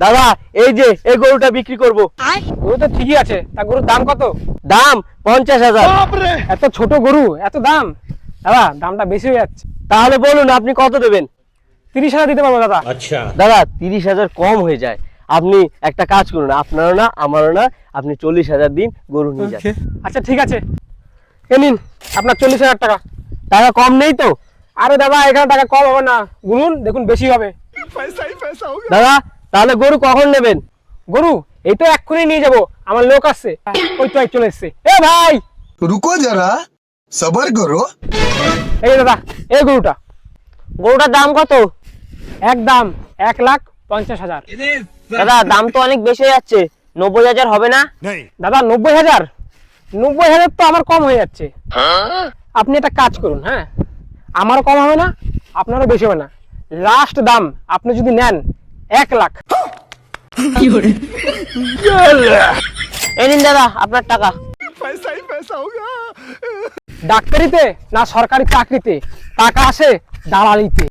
দাদা এই যে এই গরুটা বিক্রি করব। গরু তো ঠিকই আছে, তা গরুর দাম কত? দাম 50,000। এত ছোট গরু এত দাম? দাদা দামটা বেশি হয়ে যাচ্ছে। তাহলে বলুন আপনি কত দেবেন? 30,000 দিতে পারবো দাদা। দাদা 30,000 কম হয়ে যায়। আপনি একটা কাজ করুন, আপনারও না আমারও না, আপনি 40,000 দিন, গরু নিয়ে যান। আচ্ছা ঠিক আছে, এ নিন আপনার 40,000 টাকা। টাকা কম নেই তো? আরে দাদা এখানে টাকা কম হবে না, গুনুন দেখুন বেশি হবে। দাদা তাহলে গরু কখন নেবেন? গরু এই তো এক্ষুনি নিয়ে যাবো, আমার লোক আসছে, ওই তো চলে এসছে। এ ভাই रुको जरा सबर करो। এই দাদা এই গরুটা। গরুটার দাম কত? একদম 1,50,000। দাদা দাম তো অনেক বেশি হয়ে যাচ্ছে, 90,000 হবে না? দাদা 90,000? 90,000 তো আমার কম হয়ে যাচ্ছে। আপনি একটা কাজ করুন, হ্যাঁ আমারও কম হবে না আপনারও বেশি হবে না, লাস্ট দাম আপনি যদি নেন 1,00,000। এই নিন দাদা আপনার টাকা। ডাক্তারিতে না সরকারি চাকরিতে টাকা আসে দালালিতে।